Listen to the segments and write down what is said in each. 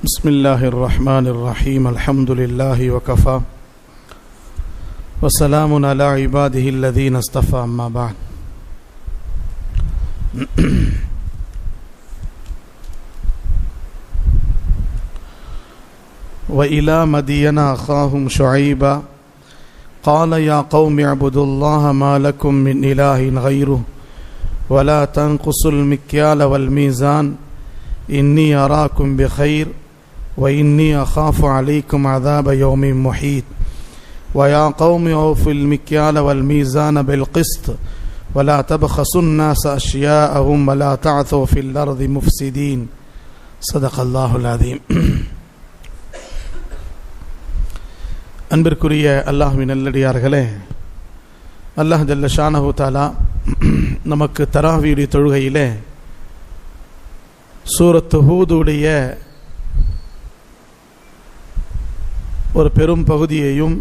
بسم الله الرحمن الرحيم الحمد لله وكفى وسلام على عباده الذين اصطفى أما بعد وإلى مدين أخاهم شعيبا قال يا قوم اعبدوا الله ما لكم من إله غيره ولا تنقصوا المكيال والميزان إني أراكم بخير وإني أخاف عليكم عذاب يوم محيط ويا قوم أوفوا المكيال والميزان بالقسط ولا تبخسوا الناس أشياءهم ولا تعثوا في الأرض مفسدين صدق الله العظيم. அன்பிற்குரிய அல்லாஹ்வின் நல்லடியார்களே, அல்லாஹ் ஜல்ல ஷானஹு தஆலா நமக்கு தராவியுடைய தொழுகையிலே சூரத்து ஹூதுடைய ஒரு பெரும் பகுதியையும்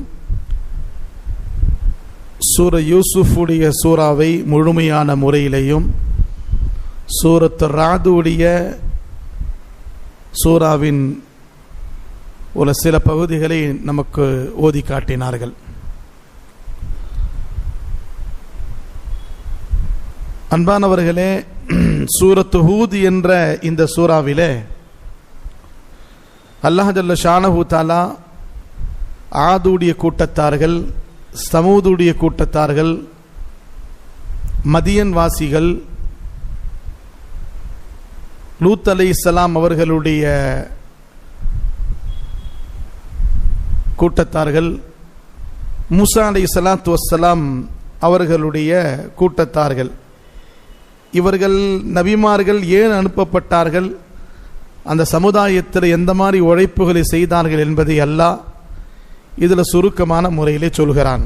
சூர யூசுஃபுடைய சூறாவை முழுமையான முறையிலேயும் சூரத்து ராதுடைய சூறாவின் ஒரு சில பகுதிகளை நமக்கு ஓதி காட்டினார்கள். அன்பானவர்களே, சூரத்து ஹூத் என்ற இந்த சூறாவிலே அல்லாஹ் ஜல்ல ஷானஹு தஆலா ஆதுடைய கூட்டத்தார்கள், சமூதுடைய கூட்டத்தார்கள், மதியன் வாசிகள், லூத் அலைஹிஸ்ஸலாம் அவர்களுடைய கூட்டத்தார்கள், மூசா அலைஹிஸ்ஸலாத்து வஸ்ஸலாம் அவர்களுடைய கூட்டத்தார்கள், இவர்கள் நபிமார்கள் ஏன் அனுப்பப்பட்டார்கள், அந்த சமுதாயத்தில் எந்த மாதிரி உழைப்புகளை செய்தார்கள் என்பதை அல்லாஹ் இதில் சுருக்கமான முறையிலே சொல்கிறான்.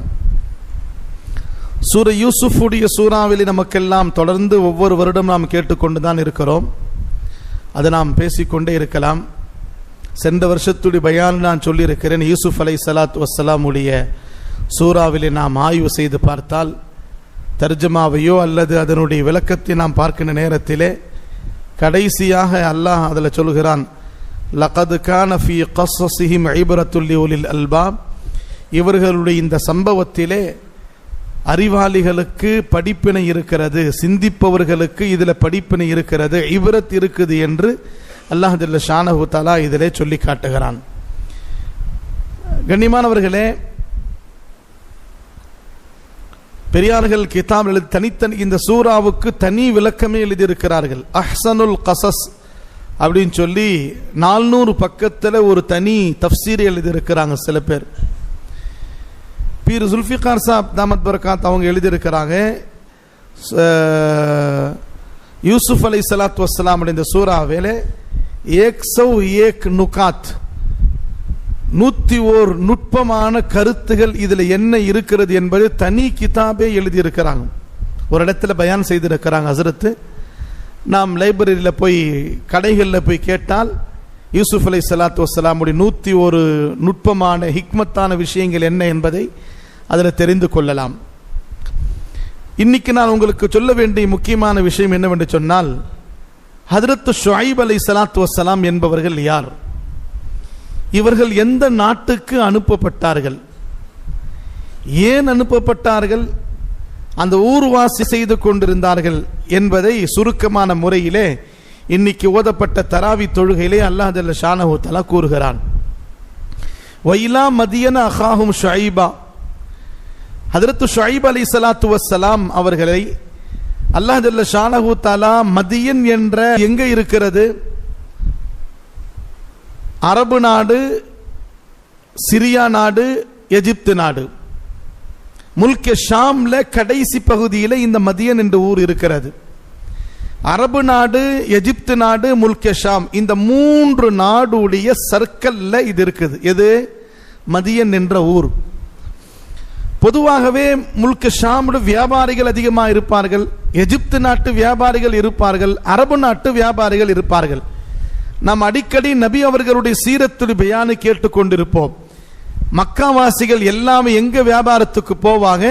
சூர யூசுஃபுடைய சூறாவிலே நமக்கெல்லாம் தொடர்ந்து ஒவ்வொரு வருடம் நாம் கேட்டுக்கொண்டு தான் இருக்கிறோம். அதை நாம் பேசிக்கொண்டே இருக்கலாம். சென்ற வருஷத்துடைய பயான் நான் சொல்லியிருக்கிறேன். யூசுஃப் அலைஹிஸ்ஸலாத்து வஸ்ஸலாமுடைய சூறாவிலே நாம் ஆய்வு செய்து பார்த்தால், தர்ஜமாவையோ அல்லது அதனுடைய விளக்கத்தை நாம் பார்க்கின்ற நேரத்திலே கடைசியாக அல்லாஹ் அதில் சொல்கிறான், லகது கான ஃபீ கஸ்ஸஸிஹிம் இப்ரத்துல் லிஉலில் அல்பாப், இவர்களுடைய இந்த சம்பவத்திலே அறிவாளிகளுக்கு படிப்பினை இருக்கிறது, சிந்திப்பவர்களுக்கு இதில் படிப்பினை இருக்கிறது, இப்ரத் இருக்குது என்று அல்லாஹ் ஜல்ல ஷானஹு தஆலா இதிலே சொல்லி காட்டுகிறான். கண்ணியமானவர்களே, பெரியார்கள் கிதாப் எழுதி தனித்தனி இந்த சூறாவுக்கு தனி விளக்கமே எழுதியிருக்கிறார்கள். அஹ்சனுல் கசஸ் அப்படின்னு சொல்லி 400 பக்கத்தில் ஒரு தனி தஃப்சீர் எழுதியிருக்கிறாங்க சில பேர். பீர் ஜுல்ஃபிகார் சாப் தாமத் பரகாத் அவங்க எழுதியிருக்கிறாங்க, யூசுஃப் அலைஹிஸ்ஸலாத்து வஸ்ஸலாம் இந்த சூறாவிலே 101 நுகாத், 101 நுட்பமான கருத்துகள் இதில் என்ன இருக்கிறது என்பது தனி கிதாபே எழுதியிருக்கிறாங்க. ஒரு இடத்துல பயான் செய்திருக்கிறாங்க ஹஸரத்து. நாம் லைப்ரரியில் போய் கடைகளில் போய் கேட்டால் யூசுஃப் அலைஹிஸ்ஸலாத்து வஸ்ஸலாமுடைய 101 நுட்பமான ஹிக்மத்தான விஷயங்கள் என்ன என்பதை அதில் தெரிந்து கொள்ளலாம். இன்னைக்கு நான் உங்களுக்கு சொல்ல வேண்டிய முக்கியமான விஷயம் என்னவென்று சொன்னால், ஹஜ்ரத் ஷுஐப் அலைஹிஸ்ஸலாத்து வஸ்ஸலாம் என்பவர்கள் யார், இவர்கள் எந்த நாட்டுக்கு அனுப்பப்பட்டார்கள், ஏன் அனுப்பப்பட்டார்கள், அந்த ஊர்வாசி செய்து கொண்டிருந்தார்கள் என்பதை சுருக்கமான முறையிலே இன்னைக்கு ஓதப்பட்ட தராவி தொழுகையிலே அல்லாஹ் ஜல்ல ஷானஹு தஆலா கூறுகிறான். வயிலா மதியன அகாஹும் ஷுஐபா, ஹஜ்ரத் ஷுஐப் அலைஹிஸ்ஸலாத்து வஸ்ஸலாம் அவர்களை அல்லாஹ் ஜல்ல ஷானஹு தஆலா மதியன் என்ற எங்க இருக்கிறது, அரபு நாடு, சிரியா நாடு, எகிப்து நாடு, முல்கே ஷாம்ல கடைசி பகுதியில் இந்த மதியன் என்ற ஊர் இருக்கிறது. அரபு நாடு, எகிப்து நாடு, முல்கே ஷாம், இந்த 3 நாடுடைய சர்க்கிள்ல இது இருக்குது. எது? மதியன் என்ற ஊர். பொதுவாகவே முல்கே ஷாமுடைய வியாபாரிகள் அதிகமாக இருப்பார்கள், எகிப்து நாட்டு வியாபாரிகள் இருப்பார்கள், அரபு நாட்டு வியாபாரிகள் இருப்பார்கள். நாம் அடிக்கடி நபி அவர்களுடைய சீரத்துடைய பயானை கேட்டுக்கொண்டிருப்போம். மக்காவாசிகள் எல்லாமே எங்க வியாபாரத்துக்கு போவாங்க,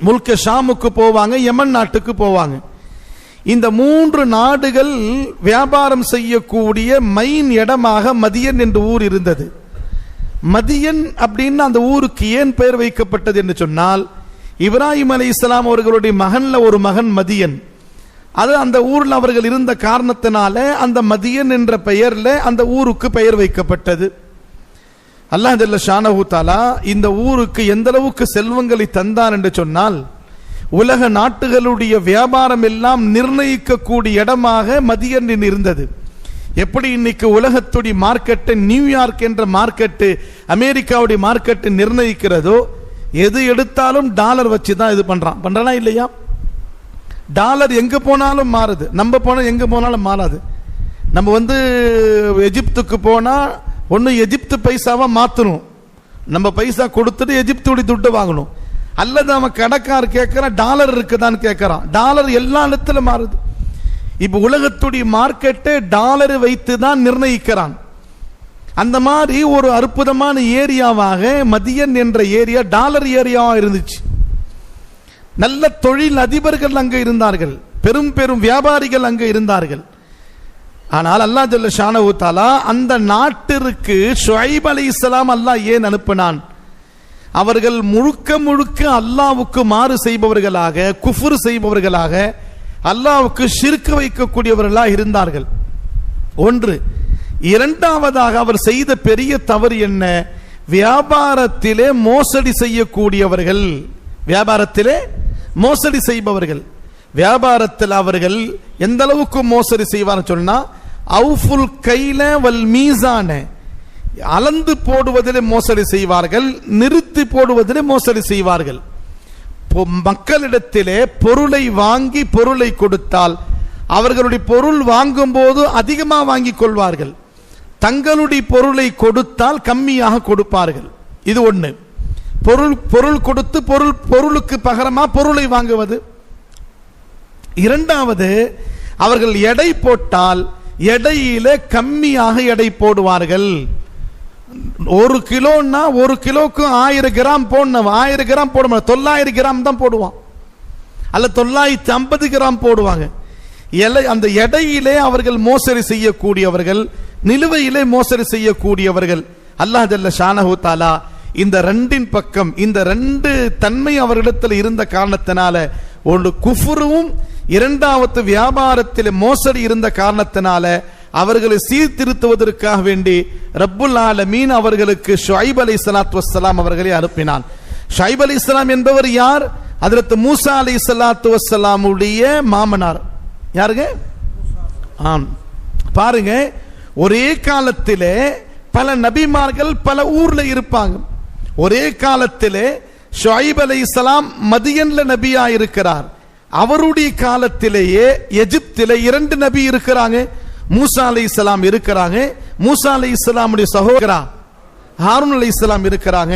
முல்கே ஷாமுக்கு போவாங்க, யமன் நாட்டுக்கு போவாங்க. இந்த 3 நாடுகள் வியாபாரம் செய்யக்கூடிய மைன் இடமாக மதியன் என்ற ஊர் இருந்தது. மதியன் அப்படின்னு அந்த ஊருக்கு ஏன் பெயர் வைக்கப்பட்டது என்று சொன்னால், இப்ராஹிம் அலைஹிஸ்ஸலாம் அவர்களுடைய மகன்ல ஒரு மகன் மதியன். அது அந்த ஊரில் அவர்கள் இருந்த காரணத்தினால அந்த மதியன் என்ற பெயர்ல அந்த ஊருக்கு பெயர் வைக்கப்பட்டது. அல்லாஹ் ஜல்ல ஷானஹு தஆலா இந்த ஊருக்கு எந்த அளவுக்கு செல்வங்களை தந்தான் என்று சொன்னால், உலக நாட்டுகளுடைய வியாபாரம் எல்லாம் நிர்ணயிக்கக்கூடிய இடமாக மதியன் இருந்தது. எப்படி இன்னைக்கு உலகத்துடைய மார்க்கெட்டு, நியூயார்க் என்ற மார்க்கெட்டு, அமெரிக்காவுடைய மார்க்கெட்டு நிர்ணயிக்கிறதோ, எது எடுத்தாலும் டாலர் வச்சு தான் இது பண்றானா இல்லையா? டாலர் எங்க போனாலும் மாறுது, நம்ம போனா எங்க போனாலும் மாறாது. நம்ம எஜிப்துக்கு போனா ஒன்னு எஜிப்து பைசாவா மாத்தணும், நம்ம பைசா கொடுத்துட்டு எஜிப்துடைய துட்டு வாங்கணும். அல்லது அவன் கடைக்காரர் கேட்கிறான் டாலர் இருக்குதான்னு கேட்கிறான். டாலர் எல்லா இடத்துல மாறுது. இப்ப உலகத்துடைய மார்க்கெட்டை டாலர் வைத்து தான் நிர்ணயிக்கிறான். அந்த மாதிரி ஒரு அற்புதமான ஏரியாவாக மதியன் என்ற ஏரியா டாலர் ஏரியாவா இருந்துச்சு. நல்ல தொழில் அதிபர்கள் அங்க இருந்தார்கள், பெரும் பெரும் வியாபாரிகள் அங்க இருந்தார்கள். ஆனால் அல்லாஹ் ஜல்ல ஷானஹு தஆலா அந்த நாட்டிற்கு ஷுஐப் அலைஹிஸ்ஸலாம் அல்லாஹ் ஏன் அனுப்பினான்? அவர்கள் முழுக்க முழுக்க அல்லாஹ்வுக்கு மாறு செய்பவர்களாக, குஃப்ர் செய்பவர்களாக, அல்லாஹ்வுக்கு ஷிர்க் வைக்கக்கூடியவர்களாக இருந்தார்கள். ஒன்று. இரண்டாவதாக அவர் செய்த பெரிய தவறு என்ன? வியாபாரத்திலே மோசடி செய்யக்கூடியவர்கள், வியாபாரத்திலே மோசடி செய்பவர்கள். வியாபாரத்தில் அவர்கள் எந்த அளவுக்கு மோசடி செய்வார் சொன்னா, அவுஃபுல் கைல வல் மீசான, அளந்து போடுவதிலே மோசடி செய்வார்கள், நிறுத்தி போடுவதிலே மோசடி செய்வார்கள். மக்களிடத்திலே பொருளை வாங்கி பொருளை கொடுத்தால் அவர்களுடைய பொருள் வாங்கும் போது அதிகமாக வாங்கிக் கொள்வார்கள், தங்களுடைய பொருளை கொடுத்தால் கம்மியாக கொடுப்பார்கள். இது ஒண்ணு. பொருள் கொடுத்து பொருளுக்கு பகரமா பொருளை வாங்குவது. இரண்டாவது, அவர்கள் எடை போட்டால் எடையில கம்மியாக எடை போடுவார்கள். 1 கிலோன்னா 1 கிலோக்கு 1000 கிராம் போடணும், 1000 கிராம் போட மாட்டான், 900 கிராம் தான் போடுவான், அல்ல 950 கிராம் போடுவாங்க. அந்த எடையிலே அவர்கள் மோசடி செய்யக்கூடியவர்கள், நிலுவையிலே மோசடி செய்யக்கூடியவர்கள். அல்லாஹ் ஜல்ல ஷானஹு தஆலா இந்த ரெண்டின் பக்கம், இந்த 2 தன்மை அவர்களிடத்தில் இருந்த காரணத்தினால, ஒன்று குஃப்ரும், இரண்டாவது வியாபாரத்தில் மோசடி இருந்த காரணத்தினால அவர்களை சீர்திருத்துவதற்காக வேண்டி ரப்புல் ஆலமீன் அவர்களுக்கு ஷுஐப் அலைஹிஸ்ஸலாத்து வஸ்ஸலாம் அவர்களை அனுப்பினான். ஷுஐப் அலைஹிஸ்ஸலாம் என்பவர் யார்? ஹஜ்ரத் மூசா அலைஹிஸ்ஸலாத்து வஸ்ஸலாமுடைய மாமனார். யாருங்க? பாருங்க, ஒரே காலத்திலே பல நபிமார்கள் பல ஊர்ல இருப்பாங்க. ஒரே காலத்திலே ஷுஐப் அலைஹிஸ்ஸலாம் மதியன்ல நபியா இருக்கிறார். அவருடைய காலத்திலேயே எகிப்திலே 2 நபி இருக்கிறாங்க. மூசா அலைஹிஸ்ஸலாம் இருக்கிறாங்க, மூசா அலைஹிஸ்ஸலாமுடைய சகோதரர் ஹாரூன் அலைஹிஸ்ஸலாம் இருக்கிறாங்க.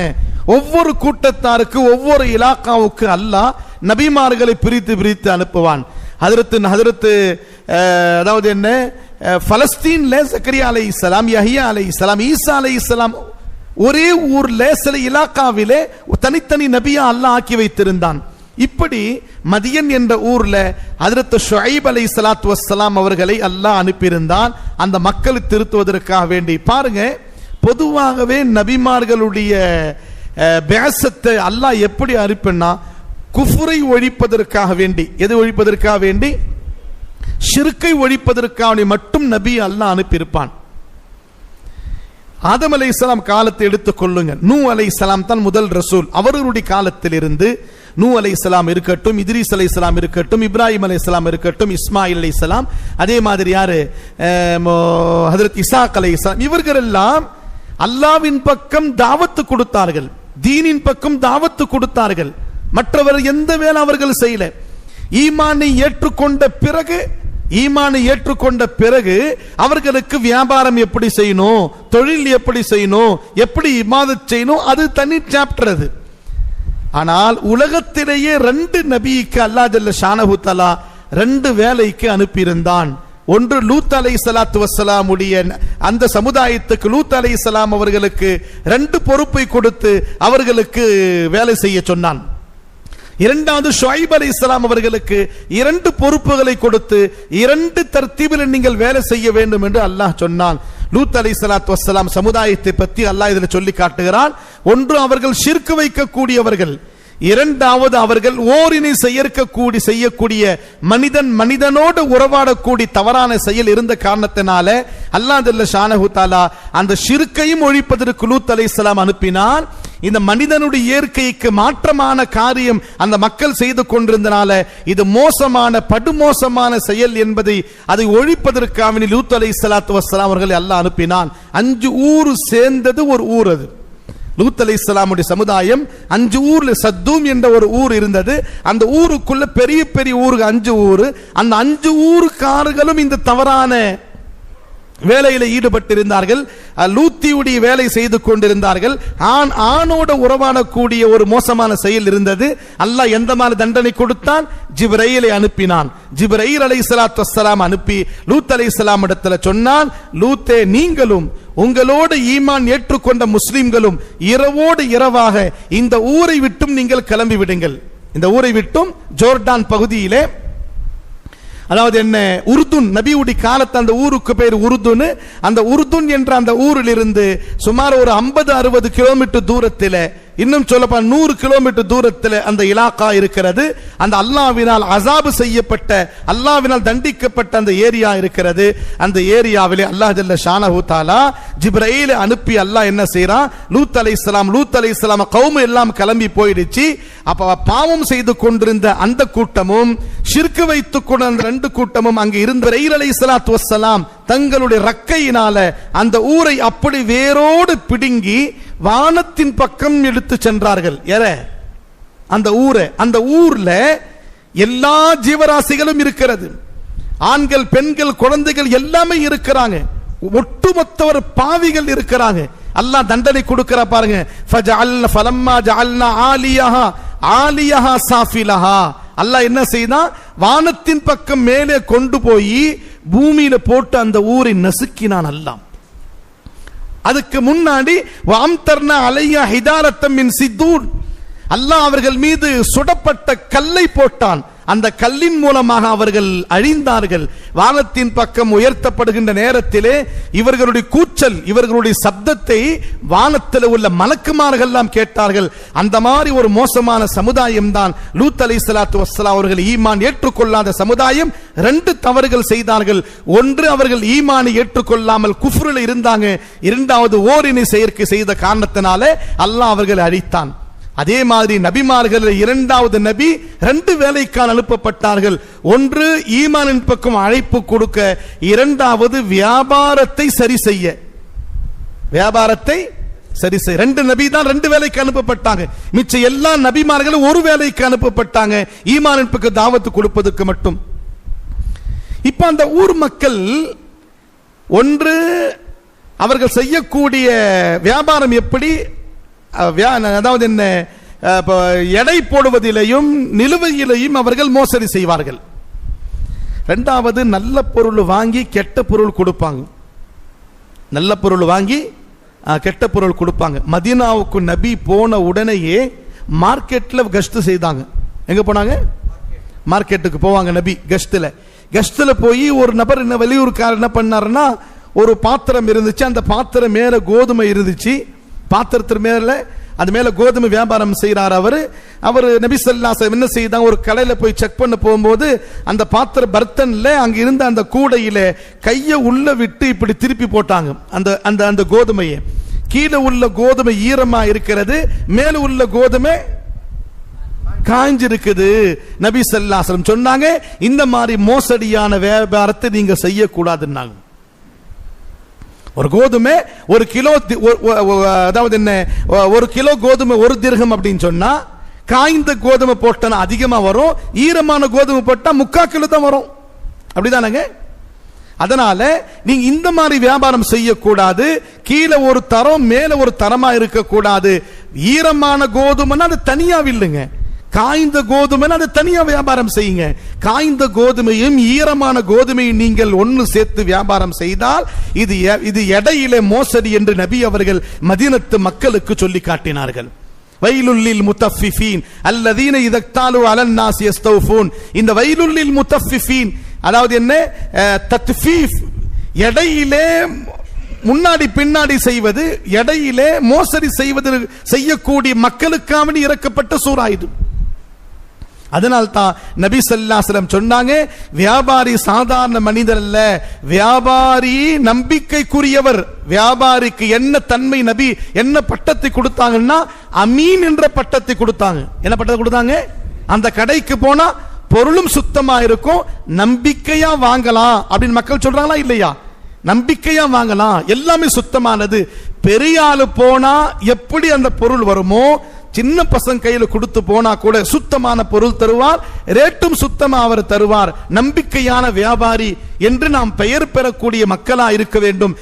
ஒவ்வொரு கூட்டத்தாருக்கு, ஒவ்வொரு இலாக்காவுக்கு அல்லாஹ் நபிமார்களை பிரித்து பிரித்து அனுப்புவான். அதாவது என்ன, பலஸ்தீன்ல சக்கரியா அலைஹிஸ்ஸலாம், யஹ்யா அலைஹிஸ்ஸலாம், ஈசா அலைஹிஸ்ஸலாம் ஒரே ஊர்ல சில இலாக்காவிலே தனித்தனி நபியா அல்லாஹ் ஆக்கி வைத்திருந்தான். இப்படி மதியன் என்ற ஊர்ல ஹஜ்ரத் ஷுஐப் அலைஹிஸ்ஸலாத்து வஸ்ஸலாம் அவர்களை அல்லாஹ் அனுப்பியிருந்தான் அந்த மக்களை திருத்துவதற்காக வேண்டி. பாருங்க, பொதுவாகவே நபிமார்களுடைய பேசத்தை அல்லாஹ் எப்படி அனுப்பினா, குஃப்ரை ஒழிப்பதற்காக வேண்டி. எது ஒழிப்பதற்காக வேண்டி? ஷிர்க்கை ஒழிப்பதற்காக மட்டும் நபி அல்லாஹ் அனுப்பியிருப்பான். ஆதம் அலைஹிஸ்ஸலாம் காலத்தை எடுத்துக் கொள்ளுங்க. நூ அலைஹிஸ்ஸலாம் தான் முதல் ரசூல். அவர்களுடைய காலத்தில் இருந்து நூ அலைஹிஸ்ஸலாம் இருக்கட்டும், இத்ரீஸ் அலைஹிஸ்ஸலாம் இருக்கட்டும், இப்ராஹிம் அலைஹிஸ்ஸலாம் இருக்கட்டும், இஸ்மாயில் அலைஹிஸ்ஸலாம், அதே மாதிரி யாரு, ஹஜ்ரத் இசாக் அலைஹிஸ்ஸலாம், இவர்கள் எல்லாம் அல்லாஹ்வின் பக்கம் தாவத்து கொடுத்தார்கள், தீனின் பக்கம் தாவத்து கொடுத்தார்கள். மற்றவர் எந்த வேலை அவர்கள் செய்யல. ஈமானை ஏற்றுக்கொண்ட பிறகு அவர்களுக்கு வியாபாரம் எப்படி செய்யணும், தொழில் எப்படி செய்யணும், எப்படி இபாதத் செய்யணும், அது தனி சாப்டர் அது. ஆனால் உலகத்திலேயே 2 நபிக்கு அல்லாஹ் ஜல்ல ஷானஹு தஆலா 2 வேலைக்கு அனுப்பியிருந்தான். ஒன்று, லூத் அலைஹிஸ்ஸலாத்து வஸ்ஸலாம் உடைய அந்த சமுதாயத்துக்கு லூத் அலைஹிஸ்ஸலாம் அவர்களுக்கு 2 பொறுப்பை கொடுத்து அவர்களுக்கு வேலை செய்ய சொன்னான். இரண்டாவது ஷுஐப் அலைஹிஸ்ஸலாம் அவர்களுக்கு 2 பொறுப்புகளை கொடுத்து 2 தர்த்தீபில் நீங்கள் வேலை செய்ய வேண்டும் என்று அல்லாஹ் சொன்னான். லூத் அலைஹிஸ்ஸலாத்து வஸ்ஸலாம் சமுதாயத்தை பற்றி அல்லாஹ் இதில் சொல்லி காட்டுகிறான். ஒன்று, அவர்கள் ஷிர்க் வைக்கக்கூடியவர்கள். இரண்டாவது, அவர்கள் ஓரினை செய்யக்கூடிய மனிதனோடு உறவாடக்கூடிய தவறான செயல் இருந்த காரணத்தினால அல்லாஹ் ஜல்ல ஷானஹு தஆலா அந்த ஷிர்க்கையும் ஒழிப்பதற்கு லூத் அலைஹிஸ்ஸலாம் அனுப்பினான். இந்த மனிதனுடைய இயற்கைக்கு மாற்றமான காரியம் அந்த மக்கள் செய்து கொண்டிருந்தனால இது மோசமான படுமோசமான செயல் என்பதை அதை ஒழிப்பதற்காக லூத் அலைஹிஸ்ஸலாத்து வஸ்ஸலாம் அவர்களை அல்லாஹ் அனுப்பினான். 5 ஊர் சேர்ந்தது ஒரு ஊர். அது லூத் அலைஹிஸ்ஸலாமுடைய சமுதாயம் 5 ஊர்ல சத்தூம் என்ற ஒரு ஊர் இருந்தது. அந்த ஊருக்குள்ள பெரிய பெரிய ஊருக்கு 5 ஊர். அந்த 5 ஊருக்காரர்களும் இந்த தவறான வேலையில ஈடுபட்டிருந்தார்கள். லூத்தியுடைய வேலை செய்து கொண்டிருந்தார்கள். ஆணோட உறவாடக்கூடிய ஒரு மோசமான செயல் இருந்தது. அல்லாஹ் எந்த மாதிரி தண்டனை கொடுத்தான்? ஜிப்ரீலை அனுப்பினான். ஜிப்ரீல் அலைஹிஸ்ஸலாத்து வஸ்ஸலாம் அனுப்பி லூத் அலைஹிஸ்ஸலாம் இடத்துல சொன்னான், லூத்தே, நீங்களும் உங்களோடு ஈமான் ஏற்றுக்கொண்ட முஸ்லிம்களும் இரவோடு இரவாக இந்த ஊரை விட்டும் நீங்கள் கிளம்பி விடுங்கள். இந்த ஊரை விட்டும் ஜோர்டான் பகுதியிலே, அதாவது என்ன, உருதுன், நபியுடைய காலத்து அந்த ஊருக்கு பேர் உருதுன். அந்த உருதுன் என்ற அந்த ஊரில் இருந்து சுமார் ஒரு 50-60 கிலோமீட்டர் தூரத்தில், இன்னும் சொல்லப்ப 100 கிலோமீட்டர் தூரத்தில் அந்த இலாக்கா இருக்கிறது. அந்த அல்லாஹ்வினால் அஸாபு செய்யப்பட்ட, அல்லாஹ்வினால் தண்டிக்கப்பட்ட அந்த ஏரியா இருக்கிறது. அந்த ஏரியாவிலே அல்லாஹ் ஜல்ல ஷானஹு தஆலா ஜிப்ரீலை அனுப்பி அல்லாஹ் என்ன செய்றான்? லூத் அலைஹிஸ்ஸலாம் கௌம் எல்லாம் கிளம்பி போயிடுச்சு. அப்ப பாவம் செய்து கொண்டிருந்த அந்த கூட்டமும் ஷிர்க் வைத்துக் கொண்ட அந்த 2 கூட்டமும் அங்கே இருந்த ஜிப்ரீல் அலைஹிஸ்ஸலாத்து வஸ்ஸலாம் தங்களுடைய ரக்கையினால அந்த ஊரை அப்படி வேரோடு பிடுங்கி வானத்தின் பக்கம் எடுத்து சென்றார்கள். அந்த ஊர்ல எல்லா ஜீவராசிகளும் இருக்கிறது. ஆண்கள், பெண்கள், குழந்தைகள் எல்லாமே இருக்கிறாங்க. ஒட்டுமொத்த பாவிகள் இருக்கிறாங்க. அல்லாஹ் தண்டனை கொடுக்கிற பாருங்க. ஃபலம்மா ஜஅல்னா ஆலியஹா சாஃபிலஹா. அல்லாஹ் என்ன செய்தான்? வானத்தின் பக்கம் மேலே கொண்டு போய் பூமியில போட்டு அந்த ஊரை நசுக்கினான் அல்லாஹ். அதுக்கு முன்னாடி வஅம்தர்னா அலையா ஹிதாரத்தம் மின் சித்தூன், அல்லாஹ் அவர்கள் மீது சுடப்பட்ட கல்லை போட்டான். அந்த கல்லின் மூலமாக அவர்கள் அழிந்தார்கள். வானத்தின் பக்கம் உயர்த்தப்படுகின்ற நேரத்திலே இவர்களுடைய கூச்சல், இவர்களுடைய சப்தத்தை வானத்தில் உள்ள மலக்குமார்கள் எல்லாம் கேட்டார்கள். அந்த மாதிரி ஒரு மோசமான சமுதாயம் தான் லூத் அலைஹிஸ்ஸலாத்து வஸ்ஸலாம் அவர்கள் ஈமான் ஏற்றுக்கொள்ளாத சமுதாயம். 2 தவறுகள் செய்தார்கள். ஒன்று, அவர்கள் ஈமானை ஏற்றுக்கொள்ளாமல் குஃப்ரில் இருந்தாங்க. இரண்டாவது, ஓரினை செயற்கை செய்த காரணத்தினால அல்லாஹ் அவர்களை அழித்தான். அதே மாதிரி நபிமார்கள் 2வது நபி 2 வேலைக்கான அனுப்பப்பட்டார்கள். ஒன்று, ஈமானின் பக்கம் அழைப்பு கொடுக்க. இரண்டாவது, வியாபாரத்தை சரி செய்ய. 2 நபி தான் 2 வேலைக்கு அனுப்பப்பட்டாங்க. மிச்ச எல்லா நபிமார்களும் ஒரு வேலைக்கு அனுப்பப்பட்டாங்க, ஈமானின் பக்கம் தாவத்து கொடுப்பதற்கு மட்டும். இப்ப அந்த ஊர் மக்கள், ஒன்று, அவர்கள் செய்யக்கூடிய வியாபாரம் எப்படி, அதாவது என்ன, எடை போடுவதிலையும் நிலுவையிலையும் அவர்கள் மோசடி செய்வார்கள். 2வது, நல்ல பொருள் வாங்கி கெட்ட பொருள் கொடுப்பாங்க. நல்ல பொருள் வாங்கி கெட்ட பொருள் கொடுப்பாங்க. மதீனாவுக்கு நபி போன உடனேயே மார்க்கெட்ல கஸ்ட் செய்தாங்க. எங்க போனாங்க? மார்க்கெட்டுக்கு போவாங்க நபி. கஸ்ட்ல போய் ஒரு நபர், என்ன வெளியூர்காரர் என்ன பண்ணாருன்னா, ஒரு பாத்திரம் இருந்துச்சு. அந்த பாத்திரம் மேல கோதுமை இருந்துச்சு. பாத்திரத்தின் மேல, அது மேல கோதுமை வியாபாரம் செய்யறார் அவர். நபி ஸல்லல்லாஹு அலைஹி வஸல்லம் என்ன செய்தாங்க? ஒரு கடையில போய் செக் பண்ண போகும்போது அந்த பாத்திர பர்த்தன்ல அங்க இருந்த அந்த கூடையில கைய உள்ள விட்டு இப்படி திருப்பி போட்டாங்க. அந்த கோதுமையை, கீழே உள்ள கோதுமை ஈரமா இருக்கிறது, மேல உள்ள கோதுமை காஞ்சிருக்குது. நபி ஸல்லல்லாஹு அலைஹி வஸல்லம் சொன்னாங்க, இந்த மாதிரி மோசடியான வியாபாரத்தை நீங்க செய்யக்கூடாதுன்னாங்க. ஒரு கோதுமை 1 கிலோ, அதாவது என்ன, 1 கிலோ கோதுமை 1 திர்ஹம் அப்படின்னு சொன்னா, காய்ந்த கோதுமை போட்டா அதிகமா வரும், ஈரமான கோதுமை போட்டா 3/4 கிலோ தான் வரும். அப்படிதானங்க? அதனால நீங்க இந்த மாதிரி வியாபாரம் செய்யக்கூடாது. கீழே ஒரு தரம், மேல ஒரு தரமா இருக்கக்கூடாது. ஈரமான கோதுமைன்னா அது தனியா இல்லைங்க, காய்ந்த கோதுமை அது தனியா வியாபாரம் செய்யுங்க. காய்ந்த கோதுமையும் ஈரமான கோதுமையும் நீங்கள் ஒன்று சேர்த்து வியாபாரம் செய்தால் இது இடையிலே மோசடி என்று நபி அவர்கள் மதீனத்து மக்களுக்கு சொல்லி காட்டினார்கள். வைலுல்லில் முத்தஃபிஃபீன் அல்லதீன இதக்தாலு அலன் நாஸ் யஸ்தௌஃபூன். இந்த வைலுல்லில் முத்தஃபிஃபீன் அதாவது என்ன? தத்ஃபீஃப், எடையிலே முன்னாடி பின்னாடி செய்வது, எடையிலே மோசடி செய்வது செய்யக்கூடிய மக்களுக்காக இறக்கப்பட்ட சூரா இது. அதனால் தான் நபி ஸல்லல்லாஹு அலைஹி வஸல்லம் சொன்னாங்க, வியாபாரி சாதாரண மனிதர் அல்ல, வியாபாரி நம்பிக்கைக்குரியவர். வியாபாரிக்கு என்ன தன்மை நபி என்ன பட்டத்தை கொடுத்தாங்கன்னா அமீன் என்ற பட்டத்தை கொடுத்தாங்க. என்ன பட்டத்தை கொடுத்தாங்க? அந்த கடைக்கு போனா பொருளும் சுத்தமா இருக்கும், நம்பிக்கையா வாங்கலாம் அப்படின்னு மக்கள் சொல்றாங்களா இல்லையா? நம்பிக்கையா வாங்கலாம், எல்லாமே சுத்தமானது. பெரிய ஆளு போனா எப்படி அந்த பொருள் வருமோ, சின்ன பசங்க கையில கொடுத்து போனா கூட சுத்தமான பொருள் தருவார், ரேட்டும் சுத்தமா அவர் தருவார். நம்பிக்கையான வியாபாரி என்று நாம் பெயர் பெறக்கூடிய மக்களா இருக்க வேண்டும்.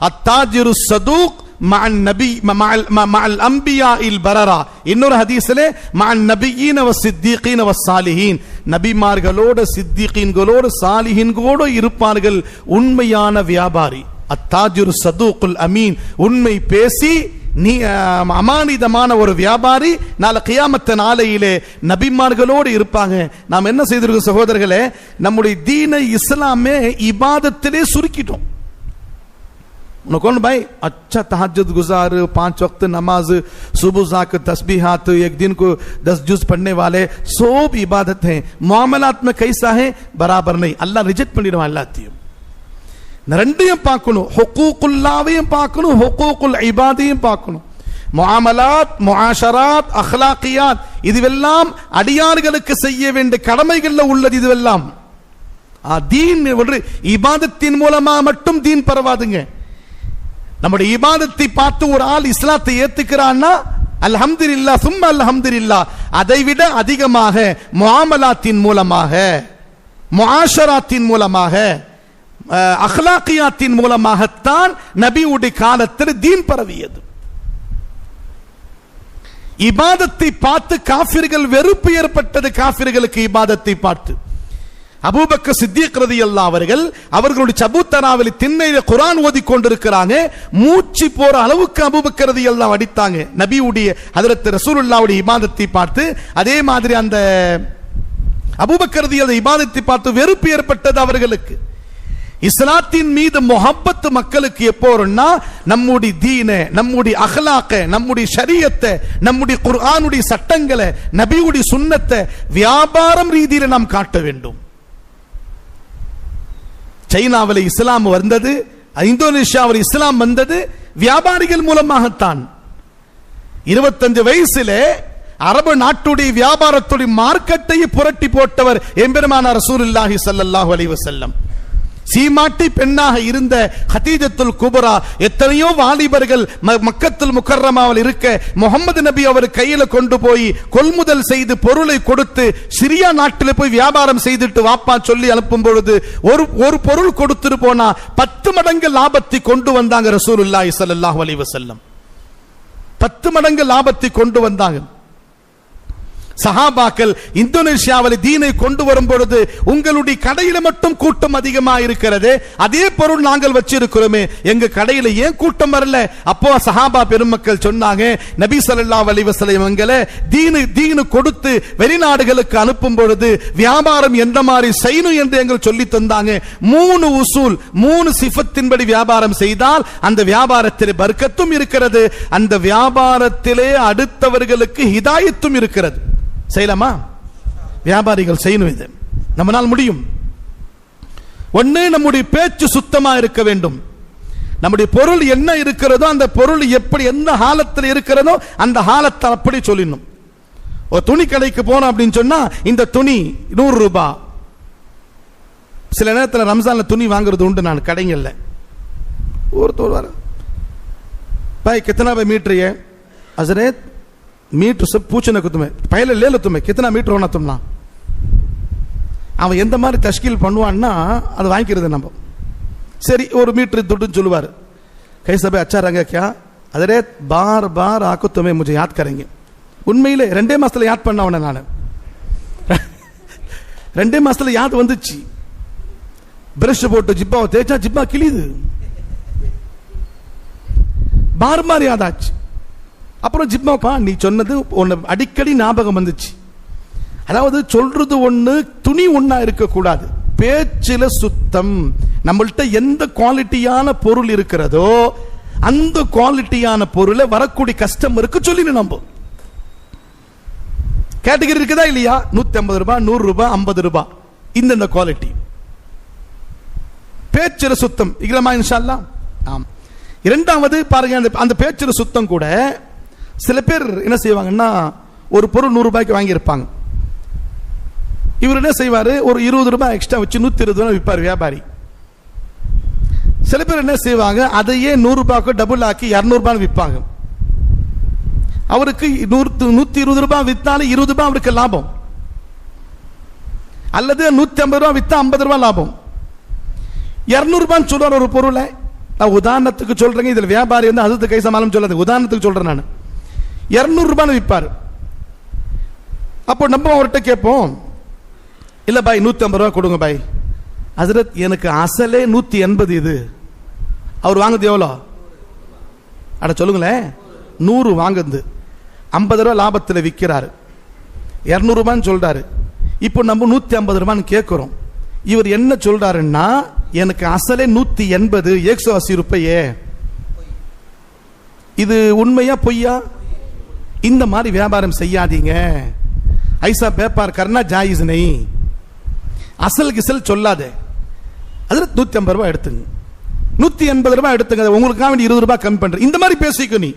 அத்தாஜிரு சதூக் மஅன் நபி மஅல் அன்பியாஇல் பரரா. இன்னொரு ஹதீஸிலே மஅன் நபியீன வஸ்ஸித்தீகீன வஸ்ஸாலிஹீன், நபிமார்களோடு சித்திகீன்களோடு சாலிஹீன்களோடு இருப்பார்கள் உண்மையான வியாபாரி. அத்தாஜிரு சதூக்குல் அமீன், உண்மை பேசி நீ அமானிதமான ஒரு வியாபாரி நாளை கியாமத் நாளையிலே நபிமார்களோடு இருப்பாங்க. நாம் என்ன செய்திருக்கோம் சகோதரர்களே? நம்முடைய தீனை இஸ்லாமே இபாதத்திலே சுருக்கிட்டோம். कौन भाई अच्छा तहज्जुद गुजार, 5 वक्त नमाज, सुबह जाक तस्बीहात, एक दिन को 10 जुज पढ़ने वाले, सब इबादत हैं. मुआमलात में कैसा है? बराबर नहीं. अल्लाह रिजेक्ट பண்ணிடுவான் எல்லாத்தையும். ரெண்டையும் பார்க்கணும், ஹுகூகுல்லாவையும் பார்க்கணும், ஹுகூகுல் இபாதையும் பார்க்கணும். முஆமலாத், முஆஷராத், அக்லாகியாத் இதுவெல்லாம் அடியார்களுக்கு செய்ய வேண்டிய கடமைகள்ல உள்ளது. இதுவெல்லாம் தீன் இபாதத்தின் மூலமா மட்டும் தீன் பரவாதுங்க. நம்முடைய இபாதத்தை பார்த்து ஒரு ஆள் இஸ்லாத்தை ஏத்துக்கிறான்னா அல்ஹம்துலில்லாஹ் சும்ம அல்ஹம்துலில்லாஹ். அதைவிட அதிகமாக முஆமலாத்தின் மூலமாக, முஆஷராத்தின் மூலமாக, அக்லாகியாத்தின் மூலமாகத்தான் நபியுடைய காலத்தில் தீன் பரவியது. இபாதத்தை பார்த்து காஃபிர்கள் வெறுப்பு ஏற்பட்டது. காஃபிர்களுக்கு இபாதத்தை பார்த்து அபூபக்கர் சித்திக் ரலியல்லாஹு அவர்கள் அவர்களுடைய சபூத்தராவில் திண்ணையில குர்ஆன் ஓதி கொண்டிருக்கிறாங்க. மூச்சு போற அளவுக்கு அபூபக்கர் ரலியல்லாஹு அடித்தாங்க நபியுடைய ஹஜ்ரத் ரசூலுல்லாஹ்வுடைய இபாதத்தை பார்த்து. அதே மாதிரி அந்த அபூபக்கர் ரலியல்லாஹு இபாதத்தை பார்த்து வெறுப்பு ஏற்பட்டது அவர்களுக்கு. இஸ்லாத்தின் மீது முஹப்பத் மக்களுக்கு எப்போ வரும்னா, நம்முடைய தீனை, நம்முடைய அக்லாக்க, நம்முடைய ஷரியத்தை, நம்முடைய குர்ஆனுடைய சட்டங்களை, நபியுடைய சுன்னத்தை வியாபாரம் ரீதியில நாம் காட்ட வேண்டும். சைனாவில் இஸ்லாம் வந்தது, இந்தோனேஷியாவில் இஸ்லாம் வந்தது வியாபாரிகள் மூலமாகத்தான். 25 வயசிலே அரபு நாட்டுடைய வியாபாரத்துடைய மார்க்கெட்டை புரட்டி போட்டவர் எம்பெருமானார் ரசூலுல்லாஹி ஸல்லல்லாஹு அலைஹி வஸல்லம். சீமாட்டி பெண்ணாக இருந்த ஹதீஜத்துல் குப்ரா, எத்தனையோ வாலிபர்கள் மக்கத்துல் முக்கர்ரமாவில் இருக்க முகமது நபி அவர் கையில கொண்டு போய் கொள்முதல் செய்து பொருளை கொடுத்து சிரியா நாட்டில் போய் வியாபாரம் செய்துட்டு வாப்பா சொல்லி அனுப்பும் பொழுது ஒரு பொருள் கொடுத்துட்டு போனா 10 மடங்கு லாபத்தை கொண்டு வந்தாங்க ரசூலுல்லாஹி ஸல்லல்லாஹு அலைஹி வஸல்லம். 10 மடங்கு லாபத்தை கொண்டு வந்தாங்க. சஹாபாக்கள் இந்தோனேஷியாவில் தீனை கொண்டு வரும் பொழுது, உங்களுடைய கடையில மட்டும் கூட்டம் அதிகமா இருக்கிறது, அதே பொருள் நாங்கள் வச்சிருக்கிறோமே, எங்க கடையில ஏன் கூட்டம் வரல? அப்போ சஹாபா பெருமக்கள் சொன்னாங்க, நபி ஸல்லல்லாஹு அலைஹி வஸல்லம் எங்களை தீனு கொடுத்து வெளிநாடுகளுக்கு அனுப்பும் பொழுது வியாபாரம் எந்த மாதிரி செய்யணும் என்று எங்களுக்கு சொல்லி தந்தாங்க. 3 உசூல், 3 சிஃபத்தின்படி வியாபாரம் செய்தால் அந்த வியாபாரத்திலே பர்க்கத்தும் இருக்கிறது, அந்த வியாபாரத்திலே அடுத்தவர்களுக்கு ஹிதாயத்தும் இருக்கிறது. செய்யலாமா? வியாபாரிகள் செய்யணும். இது நம்மால் முடியும். ஒண்ணு, நம்முடைய பேச்சு சுத்தமா இருக்க வேண்டும். நம்முடைய பொருள் என்ன இருக்கிறதோ அந்த பொருள் எப்படி எந்த ஹாலத்தில் இருக்கிறதோ அந்த ஹாலத்தை அப்படி சொல்லணும். ஒரு துணி கடைக்கு போனோம் அப்படின்னு சொன்னா, இந்த துணி 100 ரூபாய். சில நேரத்தில் ரம்ஜான்ல துணி வாங்குறது உண்டு. நான் கடைங்கள்ல ஒருத்தர் வர भाई कितना भाई मीटर है? हजरत मीटर से पूछने को तुम्हें पहले ले लो, तुम्हें कितना मीटर होना तुमना. அவன் எந்த மாதிரி தஷ்கீல் பண்ணுவான்னா அது வாங்கிக்கிறது நம்ம. சரி ஒரு மீட்டர் துட்டுன்னு சொல்லுவார். कैसा भाई अच्छा रंगा क्या? हजरत बार बार आको तुम्हें मुझे याद करेंगे. உண்மையிலே 2 மாசத்துல யாத் பண்ணவன நான். 2 மாசத்துல யாத் வந்துச்சு. பிரஷ் போட்டு ஜிப்பாவை தேய்ச்சா ஜிப்பா கிழியுது. बार बार याद आச்சு. அப்புறம் ஜிம்மாப்பா நீ சொன்னது ஒன்று அடிக்கடி ஞாபகம் வந்துச்சு. அதாவது சொல்றது ஒண்ணு, துணி ஒண்ணா இருக்கக்கூடாது. பேச்சில சுத்தம். நம்மள்ட்ட எந்த குவாலிட்டியான பொருள் இருக்கிறதோ அந்த குவாலிட்டியான பொருளை வரக்கூடிய கஸ்டமருக்கு சொல்லி நம்ப கேட்டகரி இருக்குதா இல்லையா? 150 ரூபாய், 100 ரூபாய், 50 ரூபாய், இந்த குவாலிட்டி. பேச்சில சுத்தம் இக்ரமா இன்ஷா அல்லாஹ். ஆம். இரண்டாவது பாருங்க, அந்த பேச்சில சுத்தம் கூட சில பேர் என்ன செய்வாங்கன்னா, ஒரு பொருள் 100 ரூபாய்க்கு வாங்கி இருப்பாங்க. இவர் என்ன செய்வாரு, ஒரு 20 ரூபாய் எக்ஸ்ட்ரா வச்சு 120 ரூபாய் விற்பார் வியாபாரி. சில பேர் என்ன செய்வாங்க, அதையே 100 ரூபாய்க்கு டபுள் ஆக்கி 200 ரூபாய் விற்பாங்க. அவருக்கு 120 ரூபாய் வித்தாலும் 20 ரூபாய் அவருக்கு லாபம், அல்லது 150 ரூபாய் வித்தா 50 ரூபாய் லாபம். 200 ரூபாய் சொல்றார் ஒரு பொருளை. நான் உதாரணத்துக்கு சொல்றேங்க, இதுல வியாபாரி வந்து அது கை சமாளம் சொல்லாது, உதாரணத்துக்கு சொல்றேன் நான். 200 ரூபாய் விற்பார். அப்போ நம்ம அவர்கிட்ட கேட்போம், இல்ல பாய் 150 ரூபாய் கொடுங்க பாய். ஹசரத் எனக்கு அசலே 180 இது. அவர் வாங்குது எவ்வளோ? அட சொல்லுங்களேன், 100 வாங்குது, 50 ரூபாய் லாபத்தில் விற்கிறாரு, 200 ரூபான்னு சொல்றாரு. இப்போ நம்ம 150 ரூபான்னு கேட்கிறோம். இவர் என்ன சொல்றாருன்னா, எனக்கு அசலே 180, 180 ரூபாயே. இது உண்மையா பொய்யா? இந்த மாதிரி வியாபாரம் செய்யாதீங்க. ஐசா பேப்பார் கர்னா ஜாயிஸ் நை, அசல் கிசல் சொல்லாதே. அதுல 150 ரூபாய் எடுத்துங்க, 180 ரூபாய் எடுத்துங்க, உங்களுக்காக வேண்டி 20 ரூபாய் கம்மி பண்ற. இந்த மாதிரி பேசிக்க. நீ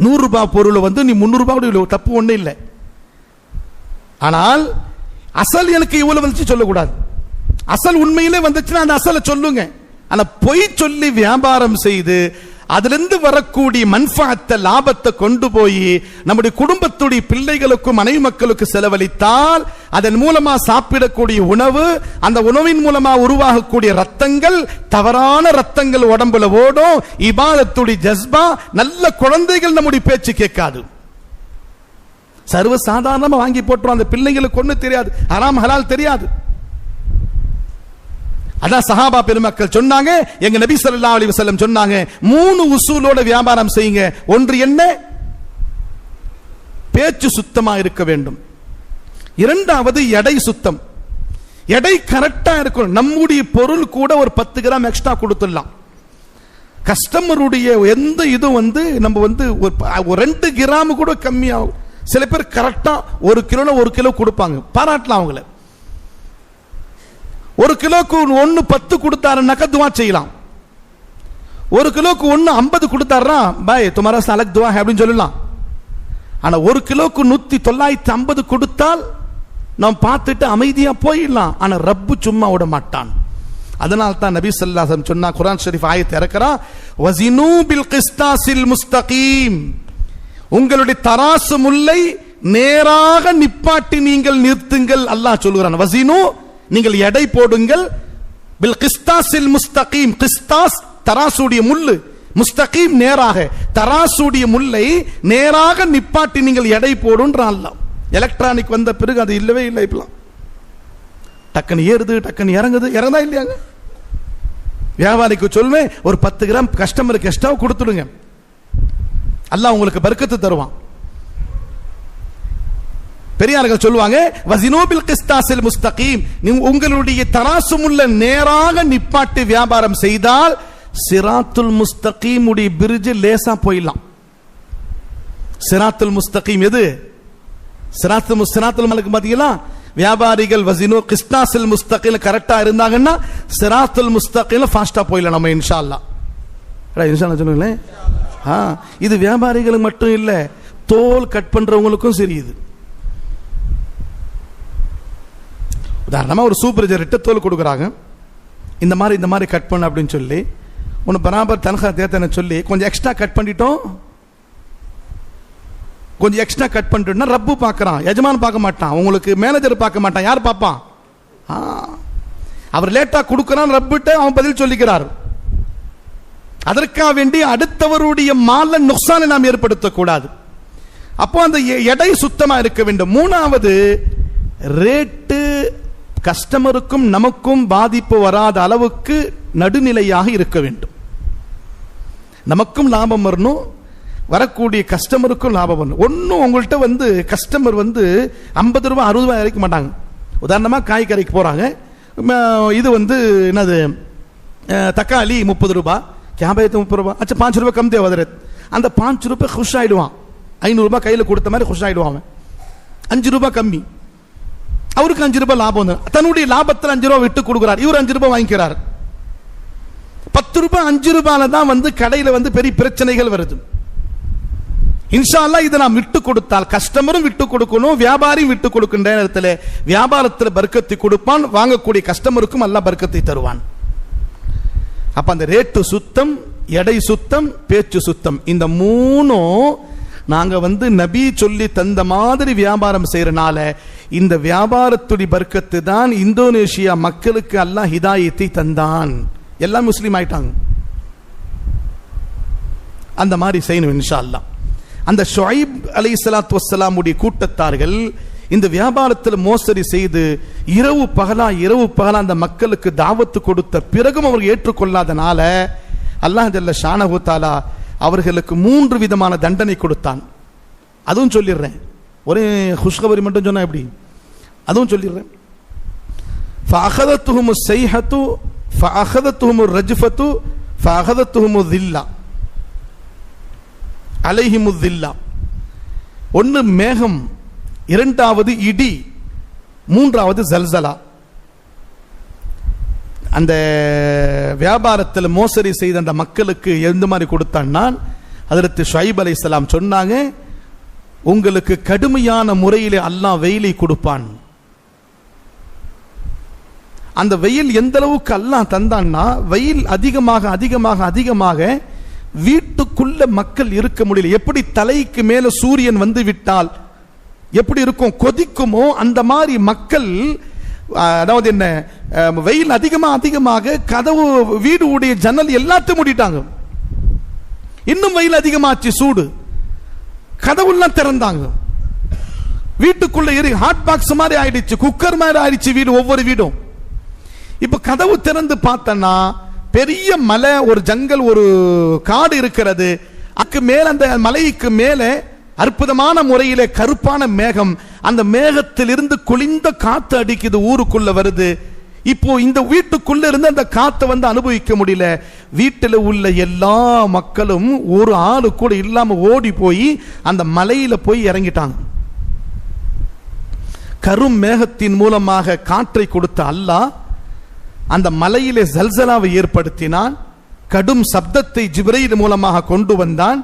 100 ரூபாய் பொருள் வந்து நீ 300 ரூபாய் தப்பு ஒண்ணு இல்லை. ஆனால் அசல் எனக்கு இவ்வளவு வந்துச்சு சொல்லக்கூடாது. அசல் உண்மையிலே வந்துச்சுன்னா அந்த அசலை சொல்லுங்க. ஆனா பொய் சொல்லி வியாபாரம் செய்து அதிலிருந்து வரக்கூடிய மன்ஃபஅத்தை, லாபத்தை கொண்டு போய் நம்முடைய குடும்பத்துடைய பிள்ளைகளுக்கும் மனைவி மக்களுக்கு செலவழித்தால் அதன் மூலமா சாப்பிடக்கூடிய உணவு, அந்த உணவின் மூலமா உருவாகக்கூடிய ரத்தங்கள், தவறான ரத்தங்கள் உடம்புல ஓடும். இபாதத்துடைய ஜஸ்பா, நல்ல குழந்தைகள் நம்முடைய பேச்சு கேட்காது. சர்வ சாதாரணமா வாங்கி போட்டுரும். அந்த பிள்ளைகளுக்கு ஒண்ணு தெரியாது, ஹராம் ஹலால் தெரியாது. அதான் சஹாபா பெருமக்கள் சொன்னாங்க, எங்க நபி ஸல்லல்லாஹு அலைஹி வஸல்லம் சொன்னாங்க, 3 உசூலோட வியாபாரம் செய்யுங்க. ஒன்று என்ன? பேச்சு சுத்தமா இருக்க வேண்டும். இரண்டாவது எடை சுத்தம். எடை கரெக்டா இருக்கணும். நம்முடைய பொருள் கூட ஒரு 10 கிராம் எக்ஸ்ட்ரா கொடுத்துடலாம். கஸ்டமருடைய எந்த இது வந்து நம்ம வந்து ஒரு 2 கிராம் கூட கம்மியாகும். சில பேர் கரெக்டா 1 கிலோ 1 கிலோ கொடுப்பாங்க, பாராட்டலாம் அவங்கள. 1 கிலோக்கு 1.10 கொடுத்தாருன்னாக்கா துவா செய்யலாம். 1 கிலோக்கு 1.50 கொடுத்தாருன்னா பாய் துமாரா சலக் துவா அப்படின்னு சொல்லலாம். ஆனா 1 கிலோக்கு 950 கொடுத்தால் நாம் பார்த்துட்டு அமைதியா போயிடலாம். ஆனா ரப்பு சும்மா விட மாட்டான். அதனால தான் நபி ஸல்லல்லாஹு அலைஹி வஸல்லம் சொன்னா, குர்ஆன் ஷரீஃப் ஆயத் இறக்குறா, வஸினூ பில் கிஸ்தாஸில் முஸ்தகீம், உங்களுடைய தராசு முல்லை நேராக நிப்பாட்டி நீங்கள் நிறுத்துங்கள். அல்லாஹ் சொல்கிறான், வஸினூ, நீங்கள் எடை போடுங்கள், பில் கிஸ்தாஸில் முஸ்தகீம், கிஸ்தாஸ் தராசுடைய முள்ளு, முஸ்தகீம் நேராக, தராசுடைய முல்லை நேராக நிப்பாட்டி நீங்கள் எடை போடுன்றான் அல்லாஹ். எலக்ட்ரானிக் வந்த பிறகு அது இல்லவே இல்லை. இப்பலாம் டக்குன்னு ஏறுது, டக்குன்னு இறங்குது, இறங்கா இல்லையாங்க? வியாபாரிக்கு சொல்லுவேன், ஒரு 10 கிராம் கஸ்டமருக்கு எக்ஸ்ட்ரா கொடுத்துடுங்க, அல்லாஹ் உங்களுக்கு பர்க்கத்து தருவான். பெரியார்கள் சொல்லுவாங்க, வஸினூ பில் கிஸ்தாஸில் முஸ்தகீம், உங்களுடைய தராசு முல்ல நேராக நிப்பாட்டி வியாபாரம் செய்தால் சிராத்துல் முஸ்தகீம் உடைய பிரிட்ஜ் லேசா போயிடலாம். சிராத்துல் முஸ்தகீம் எது? சிராத்துல் மலக்கு பாத்தீங்களா? வியாபாரிகள் வஸினூ கிஸ்தாஸில் முஸ்தகீம் கரெக்டா இருந்தாங்கன்னா சிராத்துல் முஸ்தகீம் ஃபாஸ்டா போயிடலாம் நம்ம இன்ஷா அல்லாஹ். இன்ஷா அல்லாஹ் சொல்லுங்களேன். இது வியாபாரிகளுக்கு மட்டும் இல்ல, தோல் கட் பண்றவங்களுக்கும் சரி. இது உதாரணமா ஒரு சூப்பர்வைசர்கிட்ட தோல் கொடுக்குறாங்க, இந்த மாதிரி கட் பண்ண அப்படின்னு சொல்லி, உன்னை பராபர் தன்ஹா தேத்தனை சொல்லி கொஞ்சம் எக்ஸ்ட்ரா கட் பண்ணிட்டோம், கொஞ்சம் எக்ஸ்ட்ரா கட் பண்ணிட்டோம்னா ரப்பு பார்க்கறான், எஜமான் பார்க்க மாட்டான், உங்களுக்கு மேனேஜர் பார்க்க மாட்டான், யார் பார்ப்பான்? அவர் லேட்டா கொடுக்கறான், ரப்பிட்ட அவன் பதில் சொல்லிக்கிறார். அதற்காக வேண்டி அடுத்தவருடைய மால நுக்சானை நாம் ஏற்படுத்தக்கூடாது. அப்போ அந்த எடை சுத்தமா இருக்க வேண்டும். மூணாவது, ரேட்டு கஸ்டமருக்கும் நமக்கும் பாதிப்பு வராத அளவுக்கு நடுநிலையாக இருக்க வேண்டும். நமக்கும் லாபம் வரணும், வரக்கூடிய கஸ்டமருக்கும் லாபம் பண்ணு. ஒன்றும் உங்கள்கிட்ட வந்து கஸ்டமர் வந்து 50 ரூபாய் 60 ரூபாய் இறக்க மாட்டாங்க. உதாரணமாக காய் கறிக்கு போகிறாங்க, இது வந்து என்னது தக்காளி 30 ரூபாய், கேபேஜ் 30 ரூபாய், அச்சா 5 ரூபாய் கம் தேவை. அந்த 5 ரூபாய் குஷ் ஆகிடுவான். 500 ரூபாய் கையில் கொடுத்த மாதிரி குஷ் ஆகிடுவான். 5 ரூபாய் கம்மி, அவருக்கு 5 ரூபாய் லாபம் வந்து தன்னுடைய லாபத்தில் 5 ரூபாய் விட்டு கொடுக்குறார். இவர் 5 ரூபாய் வாங்கிக்கிறார். 10 ரூபாய் 5 ரூபாயில தான் வந்து கடையில் வந்து பெரிய பிரச்சனைகள் வருது. இன்ஷா அல்லாஹ் இதை நாம் விட்டு கொடுத்தால் கஸ்டமரும் விட்டு கொடுக்கணும், வியாபாரியும் விட்டு கொடுக்கின்ற நேரத்தில் வியாபாரத்தில் பர்க்கத்தை கொடுப்பான், வாங்கக்கூடிய கஸ்டமருக்கும் அல்லாஹ் பர்க்கத்தை தருவான். அப்ப அந்த ரேட்டு சுத்தம், எடை சுத்தம், பேச்சு சுத்தம், இந்த மூணும் நாங்க வந்து நபி சொல்லி தந்த மாதிரி வியாபாரம் செய்யறனால இந்த வியாபாரத்துடைய பர்க்கத்து தான் இந்தோனேஷியா மக்களுக்கு அல்லாஹ் ஹிதாயத்தை தந்தான். எல்லாம் முஸ்லீம் ஆயிட்டாங்க. அந்த மாதிரி செய்யணும் இன்ஷா அல்லாஹ். அந்த ஷுஐப் அலைஹிஸ்ஸலாத்து வஸ்ஸலாமுடைய கூட்டத்தார்கள் இந்த வியாபாரத்தில் மோசடி செய்து இரவு பகலா அந்த மக்களுக்கு தாவத்து கொடுத்த பிறகும் அவர்கள் ஏற்றுக்கொள்ளாதனால அல்லாஹ் ஜல்ல ஷானஹு தஆலா அவர்களுக்கு 3 விதமான தண்டனை கொடுத்தான். அதுவும் சொல்லிடுறேன், ஒரே குஷ்கபரி மட்டும் சொன்னா எப்படி, அதுவும் சொல்லிடுறேன். فأخذتهم الصيحة فأخذتهم الرجفة فأخذتهم الذلة عليهم الذلة. ஒன்று மேகம், இரண்டாவது இடி, மூன்றாவது ஜல்சலா. அந்த வியாபாரத்தில் மோசடி செய்த அந்த மக்களுக்கு எந்த மாதிரி கொடுத்தான்னா ஹஜ்ரத் ஷுஐப் அலைஹிஸ்ஸலாம் சொன்னாங்க, உங்களுக்கு கடுமையான முறையிலே அல்லாஹ் வெயிலை கொடுப்பான். அந்த வெயில் எந்த அளவுக்கு அல்லாஹ் தந்தான்னா, வெயில் அதிகமாக வீட்டுக்குள்ள மக்கள் இருக்க முடியல. எப்படி தலைக்கு மேல சூரியன் வந்து விட்டால் எப்படி இருக்கும், கொதிக்குமோ அந்த மாதிரி மக்கள், அதாவது என்ன, வெயில் அதிகமாக கதவு வீடு உடைய ஜன்னல் எல்லாத்தையும் மூடிட்டாங்க. இன்னும் வெயில் அதிகமாச்சு, சூடு, கதவுலாம் திறந்தாங்க. வீட்டுக்குள்ள ஹாட் பாக்ஸ் மாதிரி ஆயிடுச்சு, குக்கர் மாதிரி ஆயிடுச்சு வீடு, ஒவ்வொரு வீடும். இப்ப கதவு திறந்து பார்த்தனா பெரிய மலை, ஒரு ஜங்கல், ஒரு காடு இருக்கிறது. அதுக்கு மேல அந்த மலைக்கு மேலே அற்புதமான முறையிலே கருப்பான மேகம், அந்த மேகத்தில் இருந்து குளிர்ந்த காத்து அடிக்குது, ஊருக்குள்ள வருது. இப்போ இந்த வீட்டுக்குள்ள இருந்து அந்த காத்தை வந்து அனுபவிக்க முடியல. வீட்டில் உள்ள எல்லா மக்களும் ஒரு ஆளு கூட இல்லாம ஓடி போய் அந்த மலையில போய் இறங்கிட்டாங்க. கரும் மேகத்தின் மூலமாக காற்றை கொடுத்த அல்லாஹ் அந்த மலையிலே ஜல்சலாவை ஏற்படுத்தினான். கடும் சப்தத்தை ஜிப்ரீல் மூலமாக கொண்டு வந்தான்.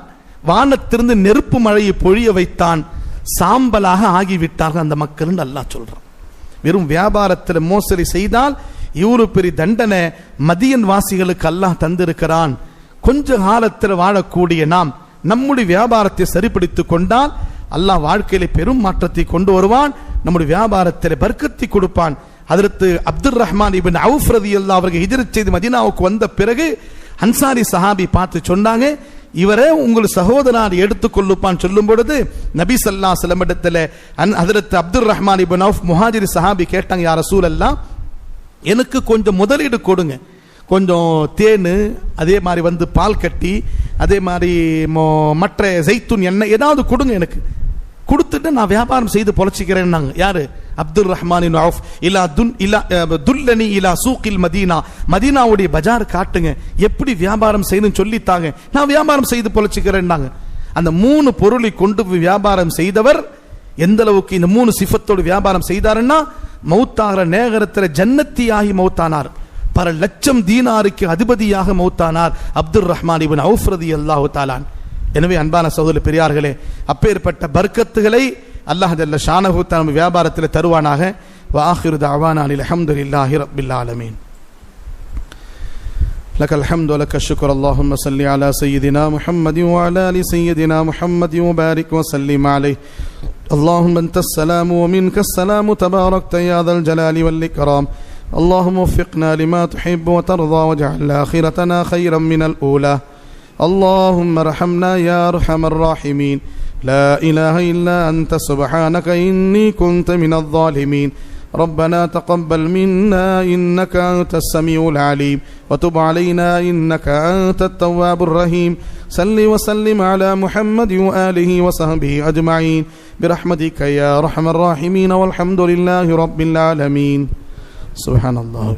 வானத்திலிருந்து நெருப்பு மழையை பொழிய வைத்தான். சாம்பலாக ஆகிவிட்டார்கள் அந்த மக்கள். அல்லாஹ் சொல்றான், வெறும் வியாபாரத்தில் மோசடி செய்தால் இவ்வளவு பெரிய தண்டனை மதியன் வாசிகளுக்கு அல்லாஹ் தந்திருக்கிறான். கொஞ்ச காலத்தில் வாழக்கூடிய நாம் நம்முடைய வியாபாரத்தை சரிப்படுத்திக் கொண்டால் அல்லாஹ் வாழ்க்கையில பெரும் மாற்றத்தை கொண்டு வருவான். நம்முடைய வியாபாரத்தில் பர்க்கத்தை கொடுப்பான். ஹஜ்ரத் அப்துர் ரஹ்மான் இப்னு அவுஃப் ரலியல்லாஹு அவர்கள் ஹிஜ்ரத் செய்து மதீனாவுக்கு வந்த பிறகு அன்சாரி சஹாபி பார்த்து சொன்னாங்க, இவரே உங்கள் சகோதரர் எடுத்துக்கொள்ளுப்பான். சொல்லும் பொழுது நபி ஸல்லல்லாஹு அலைஹி வஸல்லம் இடத்துல ஹஜ்ரத் அப்துர் ரஹ்மான் இப்னு அவுஃப் முஹாஜிர் சஹாபி கேட்டாங்க, யா ரசூலல்லாஹ், எனக்கு கொஞ்சம் முதலீடு கொடுங்க, கொஞ்சம் தேன், அதே மாதிரி வந்து பால் கட்டி, அதே மாதிரி மற்ற ஜெய்துன் எண்ணெய் ஏதாவது கொடுங்க, எனக்கு கொடுத்துட்டு நான் வியாபாரம் செய்து பொழைச்சிக்கிறேன். யாரு? அப்துல் ரஹ்மான் இப்னு அவுஃப். துல்லனி இலா சூக்கில் மதீனா, மதீனாவுடைய பஜார் காட்டுங்க, எப்படி வியாபாரம் செய்யணும் சொல்லித்தாங்க, நான் வியாபாரம் செய்து பொழைச்சிக்கிறேன். அந்த 3 பொருளை கொண்டு வியாபாரம் செய்தவர் எந்த அளவுக்கு இந்த 3 சிஃபத்தோடு வியாபாரம் செய்தாருன்னா, மௌத்தாகிற நேரத்தில் ஜன்னத்தியாகி மௌத்தானார். பல லட்சம் தீனாருக்கு அதிபதியாக மௌத்தானார் அப்துல் ரஹ்மான் இப்னு அவுஃப் ரலியல்லாஹு தஆலா. எனவே அன்பான சகோதர பெரியார்களே, அப்பேற்பட்ட பர்க்கத்துகளை அல்லாஹ் ஜல்ல ஷானஹு தஆலா வியாபாரத்தில் தருவானாக. வஆகிரு தஅவானா அல்ஹம்துலில்லாஹி ரப்பில் ஆலமீன். லக்கல் ஹம்து வலக்கல் ஷுக்ரு. அல்லாஹும்ம ஸல்லி அலா சய்யிதினா முஹம்மதி வ அலா ஆலி சய்யிதினா முஹம்மதி வ பாரிக் வ சல்லிம் அலைஹி. اللهم انت السلام ومنك السلام تباركت يا ذا الجلال والإكرام. اللهم وفقنا لما تحب وترضى واجعل آخرتنا خيرا من الأولى. اللهم ارحمنا يا أرحم الراحمين. لا إله إلا أنت سبحانك إني كنت من الظالمين. ربنا تقبل منا إنك أنت السميع العليم وتب علينا إنك أنت التواب الرحيم صل وسلم على محمد وآله وصحبه أجمعين برحمتك يا أرحم الراحمين والحمد لله رب العالمين. سبحان الله.